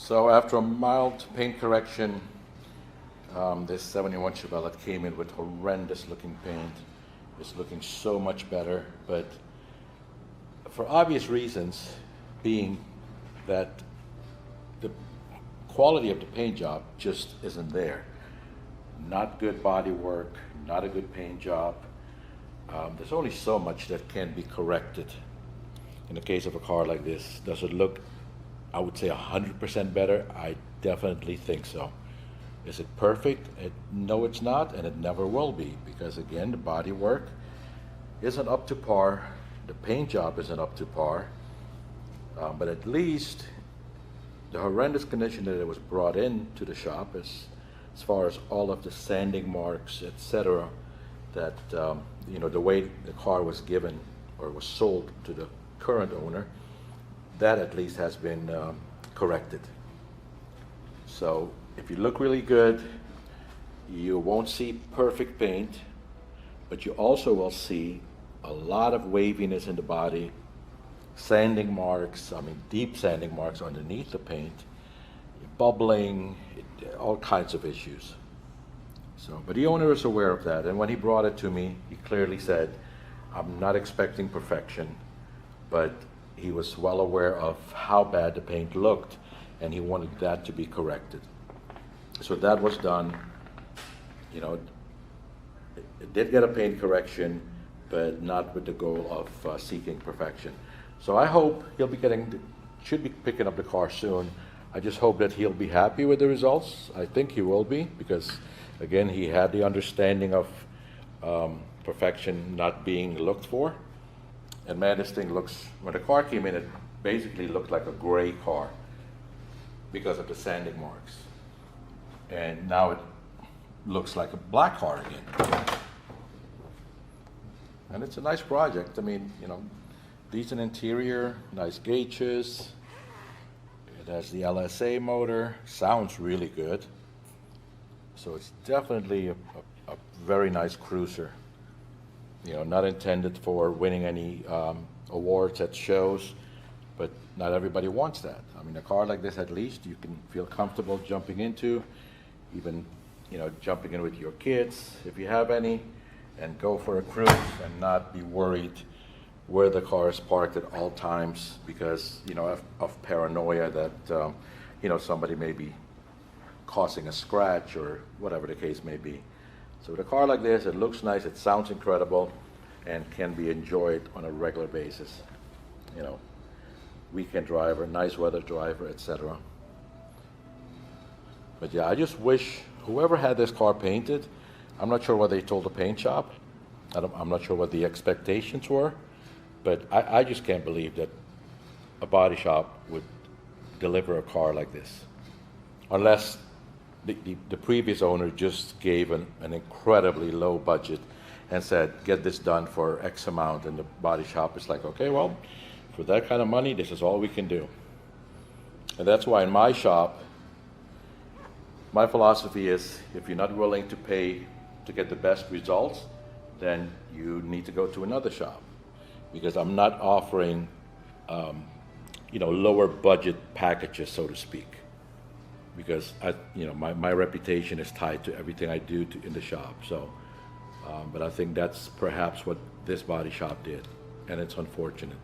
So after a mild paint correction, this 71 Chevelle that came in with horrendous looking paint is looking so much better, but for obvious reasons, being that the quality of the paint job just isn't there. Not good body work, not a good paint job. There's only so much that can be corrected. In the case of a car like this, does it look, I would say, 100% better? I definitely think so. Is it perfect? No, it's not, and it never will be, because again, the body work isn't up to par, the paint job isn't up to par, but at least the horrendous condition that it was brought into the shop, as far as all of the sanding marks, etc., that the way the car was given or was sold to the current owner, that at least has been corrected. So if you look really good, you won't see perfect paint, but you also will see a lot of waviness in the body, sanding marks, deep sanding marks underneath the paint, bubbling, all kinds of issues. So, but the owner is aware of that, and when he brought it to me, he clearly said, I'm not expecting perfection, but he was well aware of how bad the paint looked, and he wanted that to be corrected. So that was done. It did get a paint correction, but not with the goal of seeking perfection. So I hope should be picking up the car soon. I just hope that he'll be happy with the results. I think he will be, because again, he had the understanding of perfection not being looked for. And man, this thing looks, when the car came in, it basically looked like a gray car because of the sanding marks. And now it looks like a black car again. And it's a nice project. Decent interior, nice gauges. It has the LSA motor, sounds really good. So it's definitely a very nice cruiser. Not intended for winning any awards at shows, but not everybody wants that. A car like this, at least, you can feel comfortable jumping into, even, jumping in with your kids, if you have any, and go for a cruise and not be worried where the car is parked at all times because, of paranoia that, somebody may be causing a scratch or whatever the case may be. So with a car like this, it looks nice, it sounds incredible, and can be enjoyed on a regular basis. Weekend driver, nice weather driver, etc. But yeah, I just wish whoever had this car painted, I'm not sure what they told the paint shop. I'm not sure what the expectations were, but I just can't believe that a body shop would deliver a car like this. Unless the previous owner just gave an incredibly low budget and said, get this done for X amount, and the body shop is like, okay, well, for that kind of money, this is all we can do. And that's why in my shop, my philosophy is, if you're not willing to pay to get the best results, then you need to go to another shop. Because I'm not offering, lower budget packages, so to speak. Because my reputation is tied to everything I do in the shop. So, but I think that's perhaps what this body shop did, and it's unfortunate.